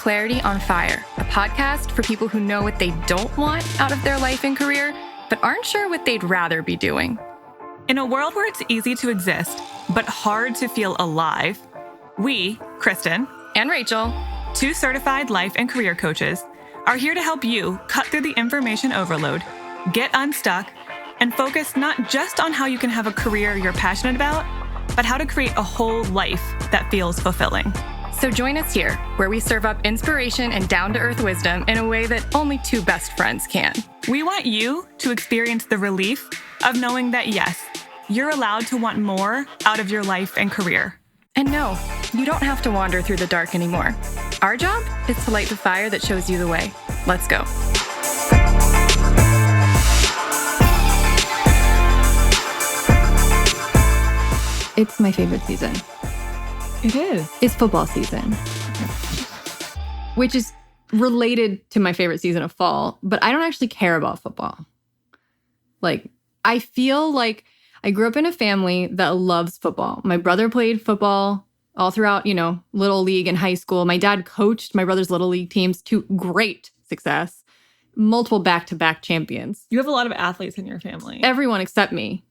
Clarity on Fire, a podcast for people who know what they don't want out of their life and career, but aren't sure what they'd rather be doing. In a world where it's easy to exist, but hard to feel alive, we, Kristen and Rachel, 2 certified life and career coaches, are here to help you cut through the information overload, get unstuck, and focus not just on how you can have a career you're passionate about, but how to create a whole life that feels fulfilling. So join us here, where we serve up inspiration and down-to-earth wisdom in a way that only 2 best friends can. We want you to experience the relief of knowing that, yes, you're allowed to want more out of your life and career. And no, you don't have to wander through the dark anymore. Our job is to light the fire that shows you the way. Let's go. It's my favorite season. It is. It's football season, which is related to my favorite season of fall, but I don't actually care about football. Like, I feel like I grew up in a family that loves football. My brother played football all throughout, Little League and high school. My dad coached my brother's Little League teams to great success. Multiple back-to-back champions. You have a lot of athletes in your family. Everyone except me,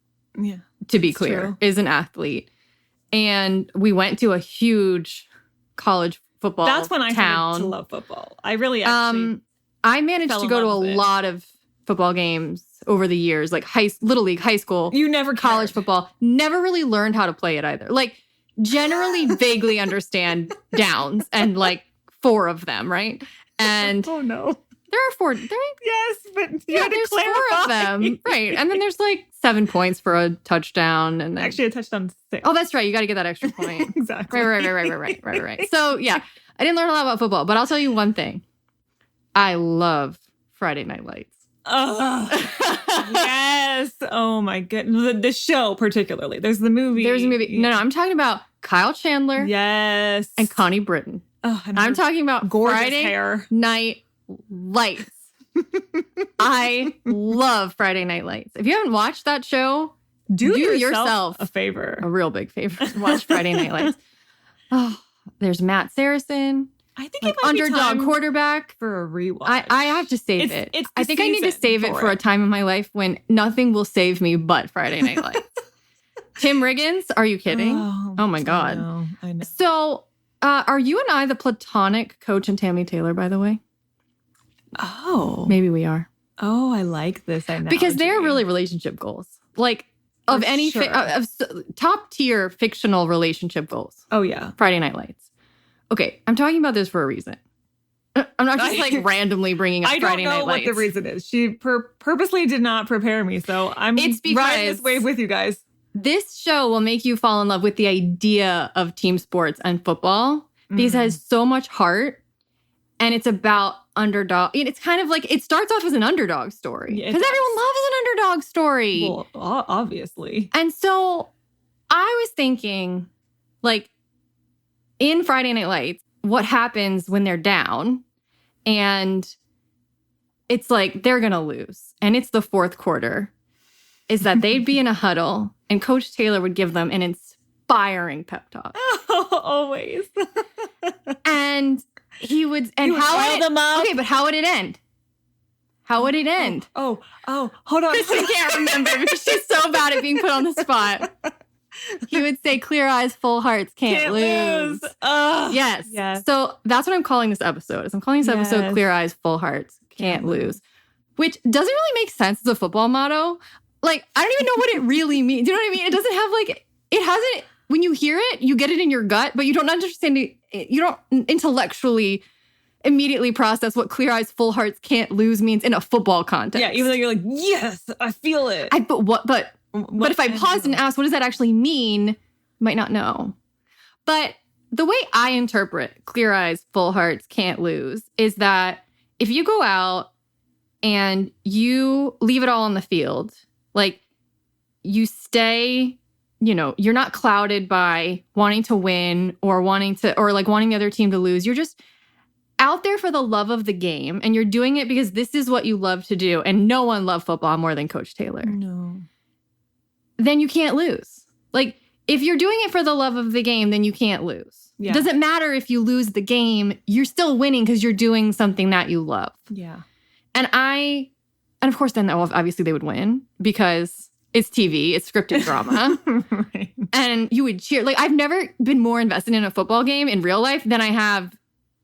to be clear, true. Is an athlete. And we went to a huge college football town. That's when I started to love football. I really actually I managed to go to a lot of football games over the years, like Little League, high school. You never college cared. football. Never really learned how to play it either. Like, generally vaguely understand downs and like 4 of them, right? And oh no. There are 4. Yes, but you had to there's clarify. 4 of them. Right. And then there's like 7 points for a touchdown. And then, Actually, a touchdown 6. Oh, that's right. You got to get that extra point. Exactly. Right. So, yeah, I didn't learn a lot about football, but I'll tell you one thing. I love Friday Night Lights. Oh, yes. Oh, my goodness. The show, particularly. There's the movie. There's a movie. Yeah. No, I'm talking about Kyle Chandler. Yes. And Connie Britton. Oh, I'm talking about gorgeous Friday hair. Night Lights. I love Friday Night Lights. If you haven't watched that show, do yourself a favor. A real big favor. Watch Friday Night Lights. Oh, there's Matt Saracen. I think like it might underdog be time quarterback. for a rewatch. I have to save it. It's I think I need to save it for a time in my life when nothing will save me but Friday Night Lights. Tim Riggins? Are you kidding? Oh my God. I know. So, are you and I the platonic Coach and Tami Taylor, by the way? Oh. Maybe we are. Oh, I like this analogy. Because they're really relationship goals. Like, of For any sure. top tier fictional relationship goals. Oh, yeah. Friday Night Lights. Okay, I'm talking about this for a reason. I'm not just like randomly bringing up Friday Night Lights. I don't know what the reason is. She purposely did not prepare me, so I'm riding this wave with you guys. This show will make you fall in love with the idea of team sports and football because it has so much heart, and it's about underdog. It's kind of like, it starts off as an underdog story because everyone loves an underdog story. Well, obviously. And so I was thinking, like, in Friday Night Lights, what happens when they're down and it's like they're going to lose and it's the 4th quarter, is that they'd be in a huddle and Coach Taylor would give them an inspiring pep talk. Oh, always. And he would, and how would them up. Okay, but how would it end? How would it end? Oh, hold on. Kristen can't remember because she's so bad at being put on the spot. He would say, clear eyes, full hearts, can't lose. Yes. So that's what I'm calling this episode. I'm calling this episode Clear Eyes, Full Hearts, Can't Lose. Which doesn't really make sense as a football motto. Like, I don't even know what it really means. You know what I mean? It doesn't have like, it hasn't, when you hear it, you get it in your gut, but you don't understand it. You don't intellectually immediately process what clear eyes, full hearts, can't lose means in a football context. Yeah, even though you're like, yes, I feel it. But if I paused and asked, what does that actually mean? You might not know. But the way I interpret clear eyes, full hearts, can't lose is that if you go out and you leave it all on the field, like you stay, you're not clouded by wanting to win or wanting the other team to lose. You're just out there for the love of the game and you're doing it because this is what you love to do. And no one loved football more than Coach Taylor. No. Then you can't lose. Like, if you're doing it for the love of the game, then you can't lose. Yeah. It doesn't matter if you lose the game, you're still winning because you're doing something that you love. Yeah. And of course then obviously they would win because it's TV, it's scripted drama. Right. And you would cheer. Like, I've never been more invested in a football game in real life than I have,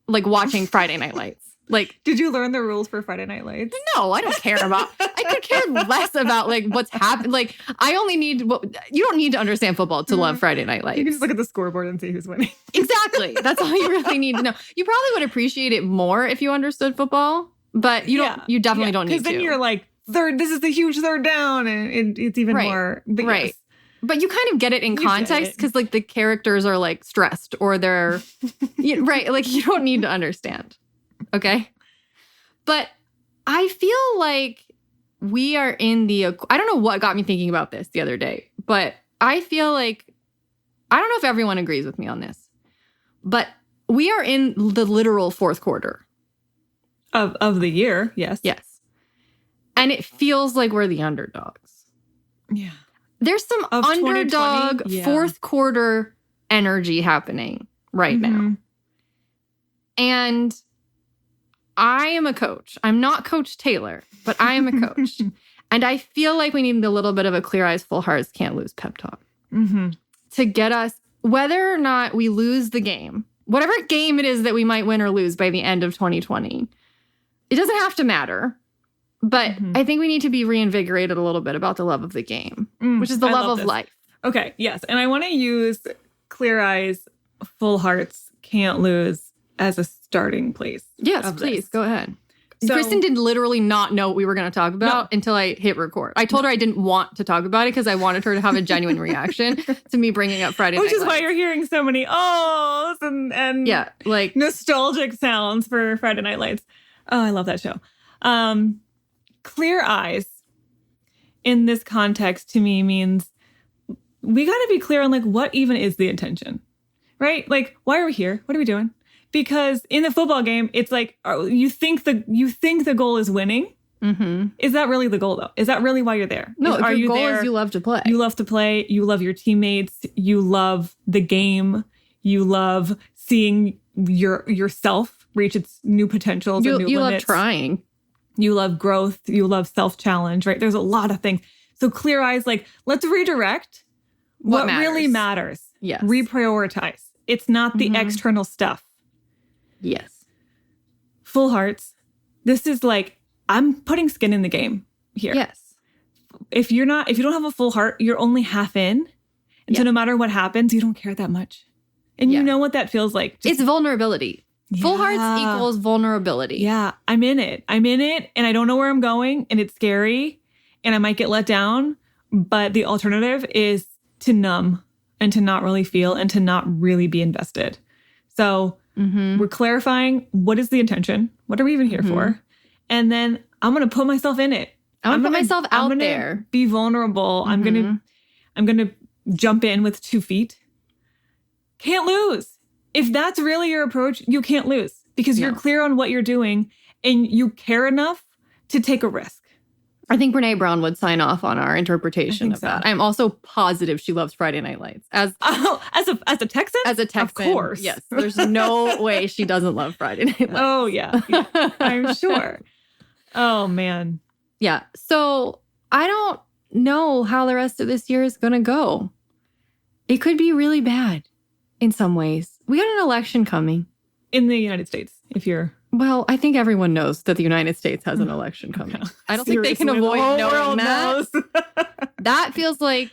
like, watching Friday Night Lights. Like, did you learn the rules for Friday Night Lights? No, I don't care about. I could care less about like what's happening. Like, I only need you don't need to understand football to love Friday Night Lights. You can just look at the scoreboard and see who's winning. Exactly. That's all you really need to know. You probably would appreciate it more if you understood football, but you don't. You definitely don't need to. Because then you're like, this is the huge third down, and it's even more. But right. Yes. But you kind of get it in context because like the characters are like stressed or they're right. Like, you don't need to understand. Okay. But I feel like we are in I don't know what got me thinking about this the other day, but I feel like, I don't know if everyone agrees with me on this, but we are in the literal fourth quarter. Of the year, yes. Yes. And it feels like we're the underdogs. Yeah. There's some underdog fourth quarter energy happening right now. And I am a coach. I'm not Coach Taylor, but I am a coach. And I feel like we need a little bit of a clear eyes, full hearts, can't lose pep talk to get us, whether or not we lose the game, whatever game it is that we might win or lose by the end of 2020. It doesn't have to matter. But I think we need to be reinvigorated a little bit about the love of the game, which is the love of life. Okay, yes. And I want to use clear eyes, full hearts, can't lose as a starting place. Yes, please. Go ahead. So, Kristen did literally not know what we were going to talk about until I hit record. I told her I didn't want to talk about it because I wanted her to have a genuine reaction to me bringing up Friday Night Lights. Which is why you're hearing so many ohs and like nostalgic sounds for Friday Night Lights. Oh, I love that show. Clear eyes in this context to me means we got to be clear on like what even is the intention, right? Like, why are we here? What are we doing? Because in the football game, it's like you think the goal is winning. Is that really the goal though? Is that really why you're there? No, if your goal is you love to play. You love to play. You love your teammates. You love the game. You love seeing yourself reach its new potentials and new limits. You love trying. You love growth. You love self-challenge, right? There's a lot of things. So clear eyes, like, let's redirect what really matters. Yes. Reprioritize. It's not the external stuff. Yes. Full hearts. This is like, I'm putting skin in the game here. Yes. If you don't have a full heart, you're only half in. And so no matter what happens, you don't care that much. And you know what that feels like. It's vulnerability. Full hearts equals vulnerability. Yeah. I'm in it and I don't know where I'm going and it's scary and I might get let down. But the alternative is to numb and to not really feel and to not really be invested. So we're clarifying what is the intention? What are we even here for? And then I'm going to put myself in it. I'm going to put myself out there. Be vulnerable. I'm going to jump in with 2 feet. Can't lose. If that's really your approach, you can't lose because you're clear on what you're doing and you care enough to take a risk. I think Brene Brown would sign off on our interpretation of that. I'm also positive she loves Friday Night Lights. As a Texan? As a Texan. Of course. Yes. There's no way she doesn't love Friday Night Lights. Oh, yeah. I'm sure. Oh, man. Yeah. So I don't know how the rest of this year is going to go. It could be really bad in some ways. We got an election coming. In the United States, if you're... Well, I think everyone knows that the United States has an election coming. Okay. I don't think they can avoid knowing that. That feels like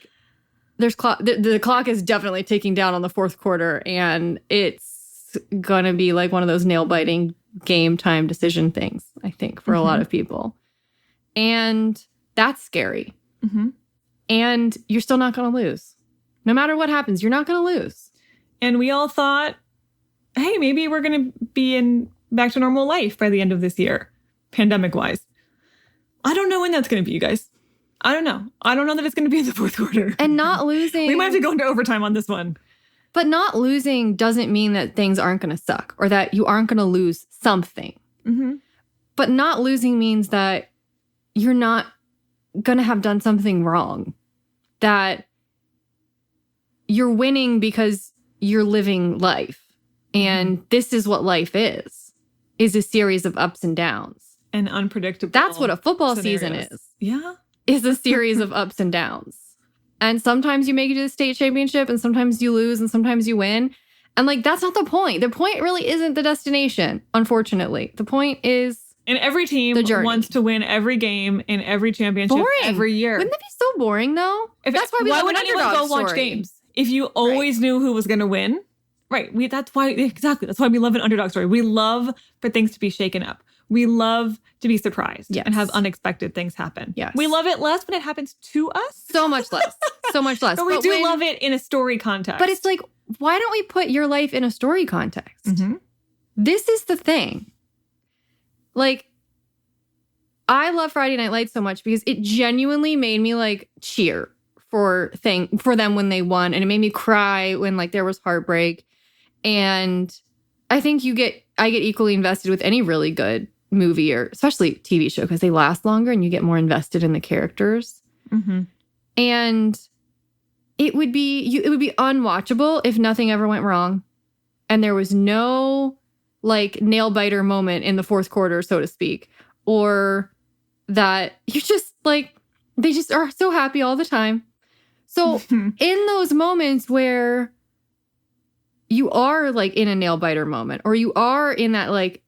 there's the clock is definitely ticking down on the fourth quarter, and it's going to be like one of those nail-biting game time decision things, I think, for a lot of people. And that's scary. And you're still not going to lose. No matter what happens, you're not going to lose. And we all thought, hey, maybe we're going to be back to normal life by the end of this year, pandemic-wise. I don't know when that's going to be, you guys. I don't know. I don't know that it's going to be in the fourth quarter. And not losing... We might have to go into overtime on this one. But not losing doesn't mean that things aren't going to suck or that you aren't going to lose something. But not losing means that you're not going to have done something wrong. That you're winning because you're living life. And this is what life is a series of ups and downs. And unpredictable. That's what a football scenarios. season is. Yeah. Is a series of ups and downs. And sometimes you make it to the state championship and sometimes you lose and sometimes you win. And like, that's not the point. The point really isn't the destination, unfortunately. The point is and every team wants to win every game in every championship every year. Wouldn't that be so boring though? That's why we love an underdog go watch games? If you always knew who was going to win. Right. That's why we love an underdog story. We love for things to be shaken up. We love to be surprised and have unexpected things happen. Yes. We love it less when it happens to us. So much less. So much less. But we do love it in a story context. But it's like, why don't we put your life in a story context? Mm-hmm. This is the thing. Like, I love Friday Night Lights so much because it genuinely made me like cheer for them when they won. And it made me cry when like there was heartbreak. And I think I get equally invested with any really good movie or especially TV show because they last longer and you get more invested in the characters. Mm-hmm. And it would be unwatchable if nothing ever went wrong and there was no like nail biter moment in the fourth quarter, so to speak, or that you just like they just are so happy all the time. So in those moments where you are like in a nail biter moment or you are in that like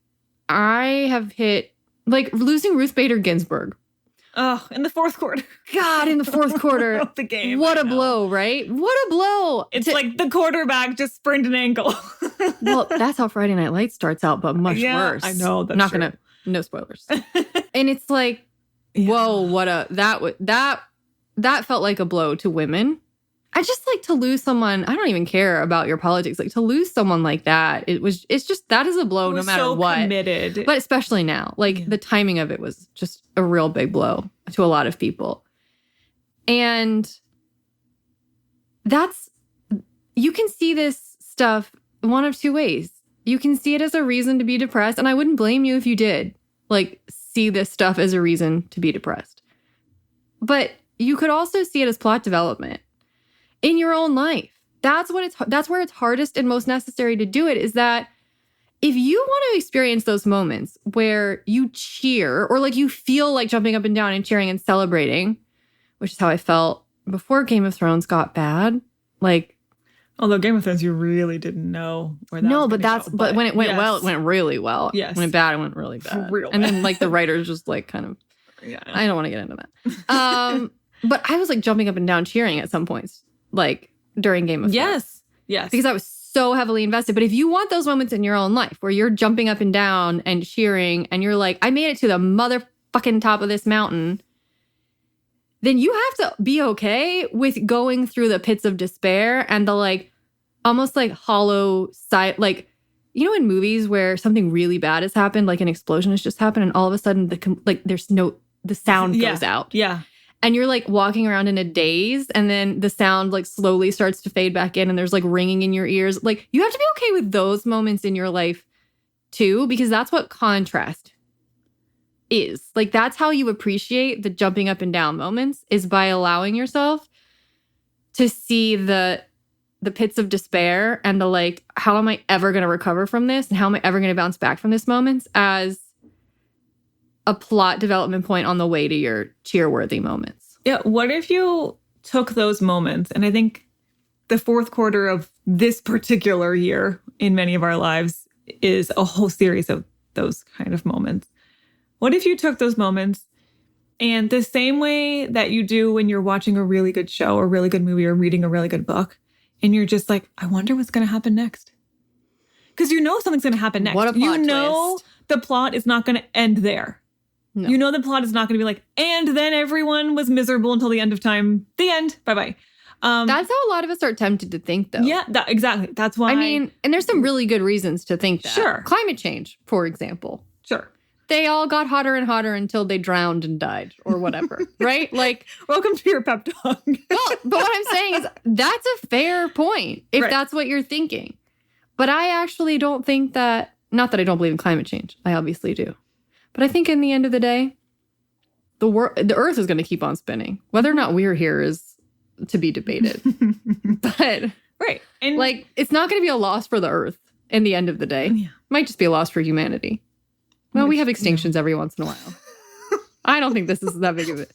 I have hit like losing Ruth Bader Ginsburg. Oh, in the fourth quarter. God, in the fourth quarter of the game. What a blow, right? What a blow. It's like the quarterback just sprained an ankle. Well, that's how Friday Night Lights starts out, but much worse. I know. That's true. No spoilers. And it's like, whoa, that felt like a blow to women. I just like to lose someone. I don't even care about your politics. Like to lose someone like that. It's just, that is a blow no matter what. Committed. But especially now, like the timing of it was just a real big blow to a lot of people. And you can see this stuff one of two ways. You can see it as a reason to be depressed. And I wouldn't blame you if you did like see this stuff as a reason to be depressed. But you could also see it as plot development in your own life. That's where it's hardest and most necessary to do it, is that if you want to experience those moments where you cheer or like you feel like jumping up and down and cheering and celebrating, which is how I felt before Game of Thrones got bad. Like, although Game of Thrones, you really didn't know where that was but go. When it went well, it went really well. Yes. When it bad, it went really bad. Real and bad. then like the writers just like kind of, I don't want to get into that. But I was like jumping up and down cheering at some points, like during Game of Thrones. Yes. Because I was so heavily invested. But if you want those moments in your own life where you're jumping up and down and cheering and you're like, I made it to the motherfucking top of this mountain, then you have to be okay with going through the pits of despair and the like, almost like hollow side, like, you know, in movies where something really bad has happened, like an explosion has just happened and all of a sudden the sound goes out. Yeah. And you're like walking around in a daze and then the sound like slowly starts to fade back in and there's like ringing in your ears. Like you have to be okay with those moments in your life too, because that's what contrast is. Like that's how you appreciate the jumping up and down moments, is by allowing yourself to see the pits of despair and the like, how am I ever going to recover from this? And how am I ever going to bounce back from this moments as a plot development point on the way to your cheer-worthy moments. Yeah. What if you took those moments, and I think the fourth quarter of this particular year in many of our lives is a whole series of those kind of moments. What if you took those moments and the same way that you do when you're watching a really good show or a really good movie or reading a really good book, and you're just like, I wonder what's going to happen next. Because you know something's going to happen next. What a plot you know twist. The plot is not going to end there. No. You know the plot is not going to be like, and then everyone was miserable until the end of time. The end. Bye-bye. That's how a lot of us are tempted to think, though. Yeah, exactly. That's why. I mean, and there's some really good reasons to think that. Sure. Climate change, for example. Sure. They all got hotter and hotter until they drowned and died or whatever, right? Like, welcome to your pep talk. Well, but what I'm saying is that's a fair point if that's what you're thinking. But I actually don't think that, not that I don't believe in climate change. I obviously do. But I think in the end of the day, the Earth is going to keep on spinning. Whether or not we're here is to be debated. But right. And like, it's not going to be a loss for the Earth. in the end of the day. Yeah. Might just be a loss for humanity. Well, we have extinctions every once in a while. I don't think this is that big of it.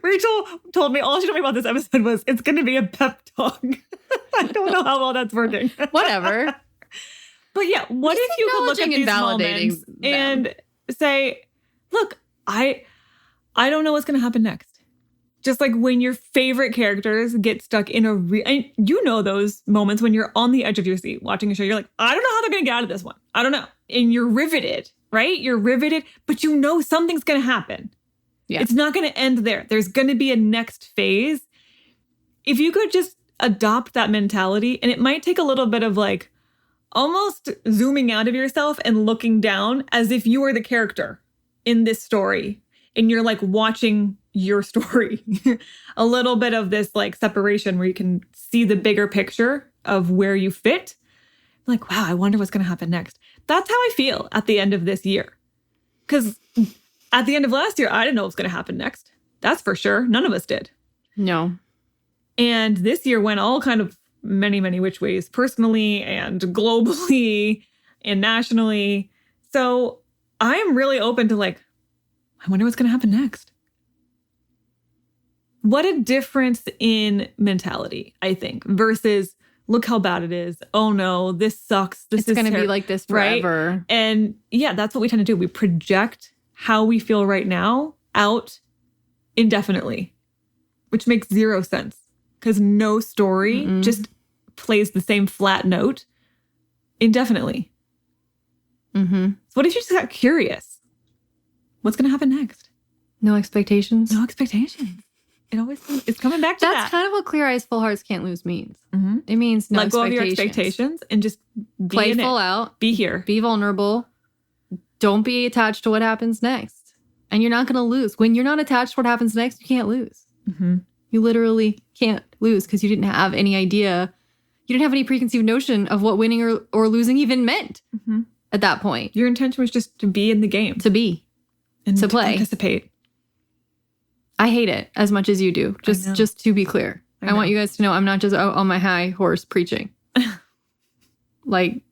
Rachel told me, all she told me about this episode was, it's going to be a pep talk. I don't know how well that's working. Whatever. But yeah, what if you could look at these moments and say, look, I don't know what's going to happen next. Just like when your favorite characters get stuck in and you know those moments when you're on the edge of your seat watching a show, you're like, I don't know how they're going to get out of this one. I don't know. And you're riveted, right? You're riveted, but you know something's going to happen. Yeah. It's not going to end there. There's going to be a next phase. If you could just adopt that mentality, and it might take a little bit of like almost zooming out of yourself and looking down as if you are the character in this story and you're like watching your story. A little bit of this like separation where you can see the bigger picture of where you fit. Like, wow, I wonder what's going to happen next. That's how I feel at the end of this year. Because at the end of last year, I didn't know what was going to happen next. That's for sure. None of us did. No. And this year went all kind of many, many which ways, personally and globally and nationally. So I am really open to like, I wonder what's going to happen next. What a difference in mentality, I think, versus look how bad it is. Oh no, this sucks. This is going to be like this forever. Right? And yeah, that's what we tend to do. We project how we feel right now out indefinitely, which makes zero sense because no story just plays the same flat note indefinitely. So what if you just got curious? What's going to happen next? No expectations. No expectations. It's coming back to that. That's kind of what Clear Eyes, Full Hearts Can't Lose means. It means no expectations. Let go of your expectations and just play full out. Be here. Be vulnerable. Don't be attached to what happens next. And you're not going to lose. When you're not attached to what happens next, you can't lose. You literally can't lose because you didn't have any idea. You didn't have any preconceived notion of what winning or losing even meant at that point. Your intention was just to be in the game. To be. And to play. Participate. I hate it as much as you do. Just to be clear. I want you guys to know I'm not just out on my high horse preaching. Like,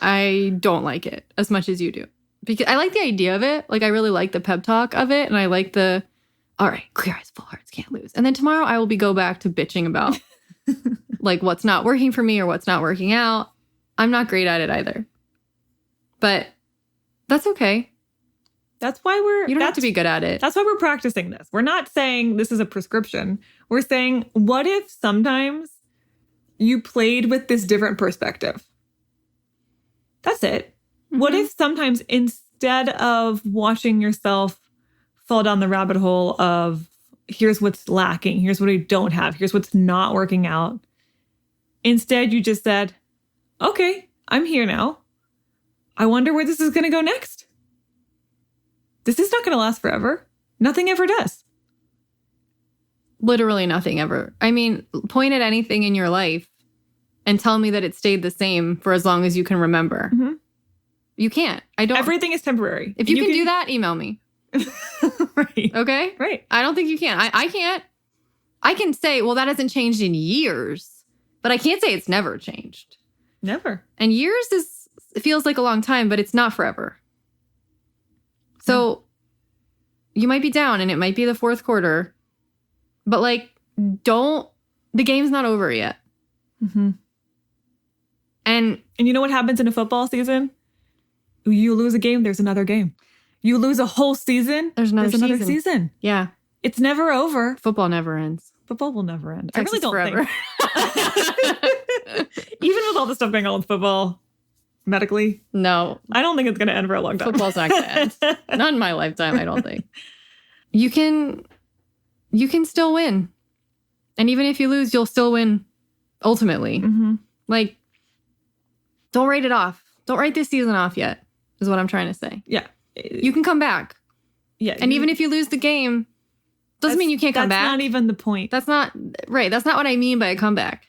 I don't like it as much as you do. Because I like the idea of it. Like, I really like the pep talk of it. And I like all right, clear eyes, full hearts, can't lose. And then tomorrow I will go back to bitching about like what's not working for me or what's not working out. I'm not great at it either. But that's okay. That's why you don't have to be good at it. That's why we're practicing this. We're not saying this is a prescription. We're saying, what if sometimes you played with this different perspective? That's it. What if sometimes instead of watching yourself fall down the rabbit hole of here's what's lacking, here's what I don't have, here's what's not working out, instead you just said, okay, I'm here now. I wonder where this is going to go next. This is not going to last forever. Nothing ever does. Literally nothing ever. I mean, point at anything in your life and tell me that it stayed the same for as long as you can remember. You can't. I don't. Everything is temporary. If you can do that, email me. Right. Okay? Right. I don't think you can. I can't. I can say, well, that hasn't changed in years, but I can't say it's never changed. Never. And years it feels like a long time, but it's not forever. So you might be down and it might be the fourth quarter, but like, the game's not over yet. And you know what happens in a football season? You lose a game, there's another game. You lose a whole season, there's another season. Yeah. It's never over. Football never ends. Football will never end. Texas I really don't forever. think. Even with all the stuff going on with football, medically. No. I don't think it's going to end for a long time. Football's not going to end. Not in my lifetime, I don't think. You can still win. And even if you lose, you'll still win ultimately. Like, don't write it off. Don't write this season off yet, is what I'm trying to say. Yeah. You can come back. Yeah. And even if you lose the game, doesn't mean you can't come back. That's not even the point. That's not right. That's not what I mean by a comeback.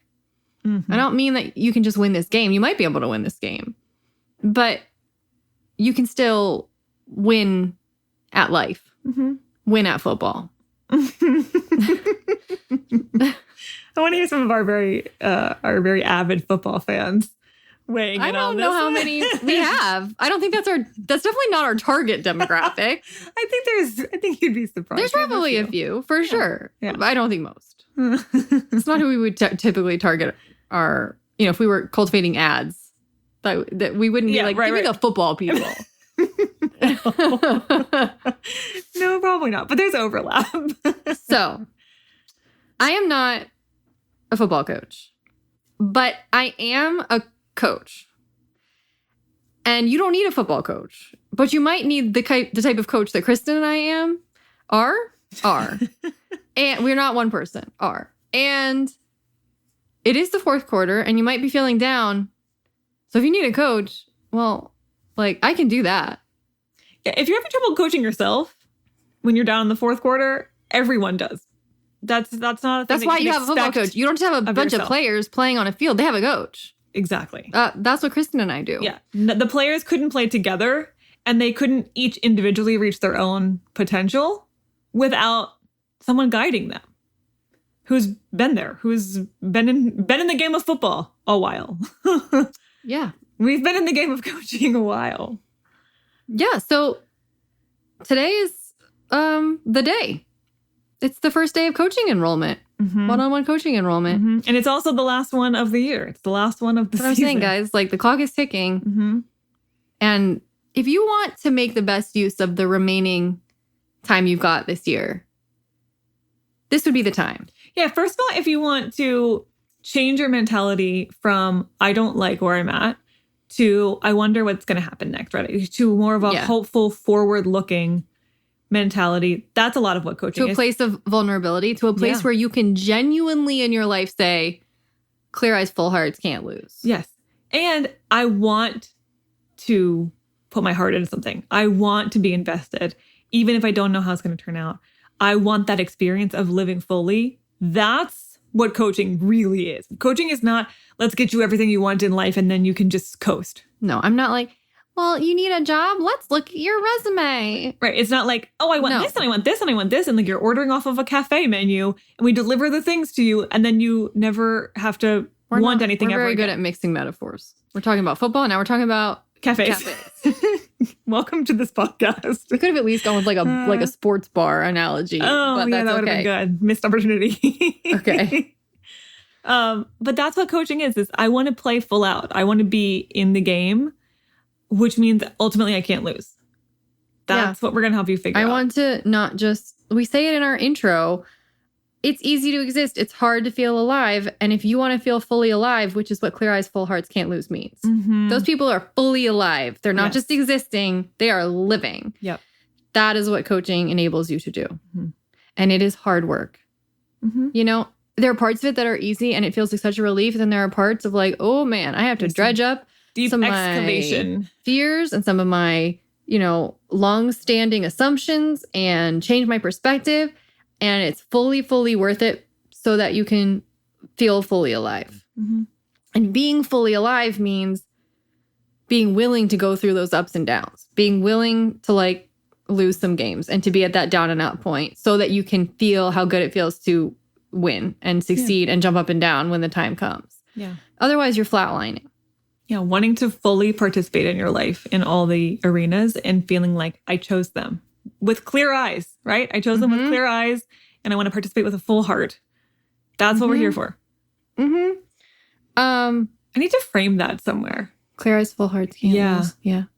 I don't mean that you can just win this game. You might be able to win this game. But you can still win at life. Win at football. I want to hear some of our very avid football fans. weighing in I on don't this. know how many we have. I don't think that's definitely not our target demographic. I think you'd be surprised. There's probably a few for sure. Yeah. But I don't think most. It's not who we would typically target our, if we were cultivating ads, that we wouldn't be like, give me the football people. No, probably not. But there's overlap. So, I am not a football coach, but I am a coach. And you don't need a football coach, but you might need the type of coach that Kristen and I are. And we're not one person, are. And it is the fourth quarter, and you might be feeling down. So if you need a coach, well, I can do that. Yeah, if you're having trouble coaching yourself when you're down in the fourth quarter, everyone does. That's not a thing. That's why you have a football coach. You don't just have a bunch of players playing on a field. They have a coach. Exactly. That's what Kristen and I do. Yeah. The players couldn't play together, and they couldn't each individually reach their own potential without someone guiding them who's been there, who's been in the game of football a while. Yeah. We've been in the game of coaching a while. Yeah. So today is the day. It's the first day of coaching enrollment. Mm-hmm. One-on-one coaching enrollment. Mm-hmm. And it's also the last one of the year. It's the last one of the season. What I'm saying, guys, the clock is ticking. Mm-hmm. And if you want to make the best use of the remaining time you've got this year, this would be the time. Yeah, first of all, if you want to change your mentality from I don't like where I'm at to I wonder what's going to happen next, right? To more of a hopeful, forward-looking mentality. That's a lot of what coaching is. To a place of vulnerability, to a place where you can genuinely in your life say, clear eyes, full hearts, can't lose. Yes. And I want to put my heart into something. I want to be invested, even if I don't know how it's going to turn out. I want that experience of living fully. That's what coaching really is. Coaching is not, let's get you everything you want in life and then you can just coast. No, I'm not like, well, you need a job? Let's look at your resume. Right. It's not like, oh, I want this and I want this and I want this. And you're ordering off of a cafe menu and we deliver the things to you and then you never have to want anything ever again. We're very good at mixing metaphors. We're talking about football and now we're talking about cafes. Welcome to this podcast. We could have at least gone with like a sports bar analogy. Oh, but yeah, that would have been good. Missed opportunity. Okay. But that's what coaching is I want to play full out. I want to be in the game, which means ultimately I can't lose. That's what we're going to help you figure out. I want to not just, we say it in our intro, it's easy to exist. It's hard to feel alive. And if you want to feel fully alive, which is what clear eyes, full hearts, can't lose means. Mm-hmm. Those people are fully alive. They're not just existing. They are living. Yep. That is what coaching enables you to do. Mm-hmm. And it is hard work. Mm-hmm. There are parts of it that are easy and it feels like such a relief. And then there are parts of oh man, I have to dredge up deep some excavation, my fears and some of my, long-standing assumptions and change my perspective. And it's fully, fully worth it so that you can feel fully alive. Mm-hmm. And being fully alive means being willing to go through those ups and downs, being willing to lose some games and to be at that down and out point so that you can feel how good it feels to win and succeed and jump up and down when the time comes. Yeah. Otherwise, you're flatlining. Yeah, wanting to fully participate in your life in all the arenas and feeling like I chose them. With clear eyes, right? I chose them with clear eyes and I want to participate with a full heart. That's what we're here for. Mm-hmm. I need to frame that somewhere. Clear eyes, full hearts. Yeah,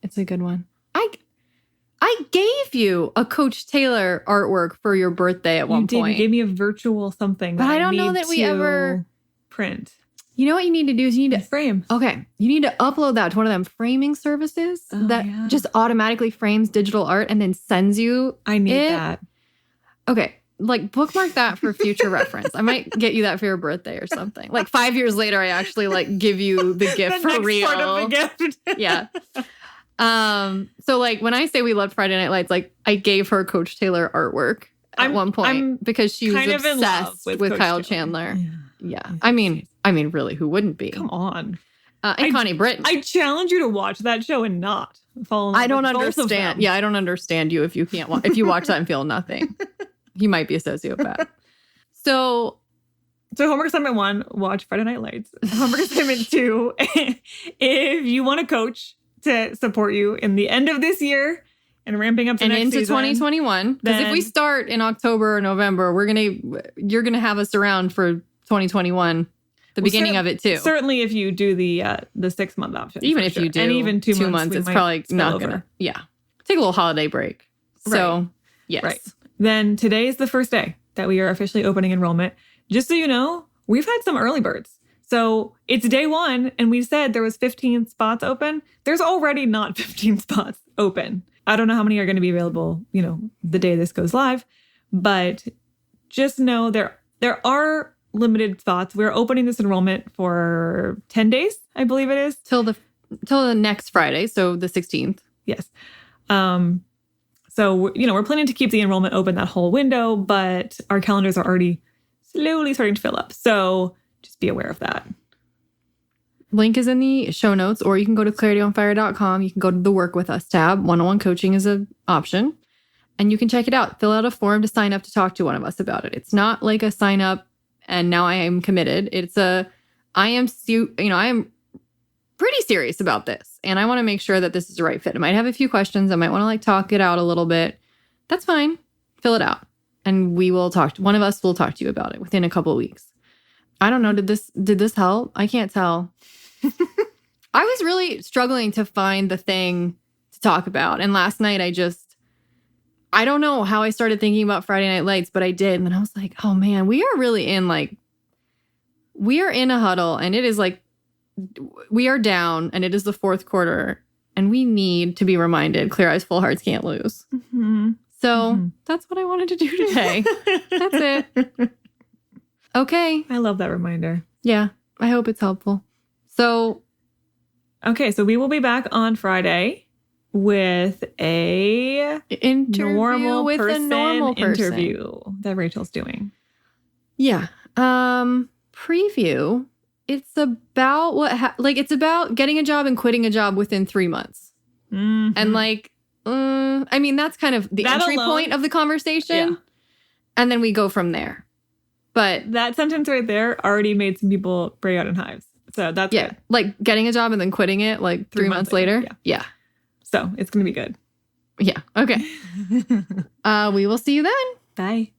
it's a good one. I gave you a Coach Taylor artwork for your birthday at one point. You gave me a virtual something. But I don't know that we ever print. You know what you need to do is you need to frame. Okay. You need to upload that to one of them framing services that just automatically frames digital art and then sends you. I need that. Okay. Bookmark that for future reference. I might get you that for your birthday or something. 5 years later, I actually give you the gift for real. Part of the gift. Yeah. So when I say we loved Friday Night Lights, I gave her Coach Taylor artwork at one point because she was obsessed with Kyle Chandler. Yeah. I mean, really, who wouldn't be? Come on. And Connie Britton. I challenge you to watch that show and not fall in love. I don't understand. Yeah, I don't understand you if you can't if you watch that and feel nothing. You might be a sociopath. So So homework assignment 1, watch Friday Night Lights. Homework assignment 2, if you want a coach to support you in the end of this year and ramping up to and next into season, 2021. Because if we start in October or November, you're gonna have us around for 2021, the beginning of it too. Certainly, if you do the 6-month option, even if you do, and even 2 months, it's probably not gonna. Yeah, take a little holiday break. So right. yes, right. Then today is the first day that we are officially opening enrollment. Just so you know, we've had some early birds. So it's day 1, and we said there was 15 spots open. There's already not 15 spots open. I don't know how many are going to be available, the day this goes live. But just know there are limited spots. We're opening this enrollment for 10 days, I believe it is. Till the next Friday, so the 16th. Yes. So, we're planning to keep the enrollment open that whole window, but our calendars are already slowly starting to fill up. So just be aware of that. Link is in the show notes, or you can go to clarityonfire.com. You can go to the Work With Us tab. One-on-one coaching is an option, and you can check it out. Fill out a form to sign up to talk to one of us about it. It's not like a sign up and now I am committed. It's I am pretty serious about this, and I want to make sure that this is the right fit. I might have a few questions. I might want to talk it out a little bit. That's fine. Fill it out. And we will one of us will talk to you about it within a couple of weeks. I don't know. Did this help? I can't tell. I was really struggling to find the thing to talk about. And last night I don't know how I started thinking about Friday Night Lights, but I did. And then I was like, oh man, we are in a huddle, and it is like, we are down, and it is the 4th quarter, and we need to be reminded, clear eyes, full hearts can't lose. Mm-hmm. So that's what I wanted to do today. That's it. Okay. I love that reminder. Yeah. I hope it's helpful. So. Okay. So we will be back on Friday with a normal person interview that Rachel's doing. Yeah. Preview. It's about it's about getting a job and quitting a job within 3 months. Mm-hmm. And that's kind of the entry point of the conversation. Yeah. And then we go from there. But that sentence right there already made some people break out in hives. So that's good. Like getting a job and then quitting it 3 months later. Yeah. So it's going to be good. Yeah. Okay. We will see you then. Bye.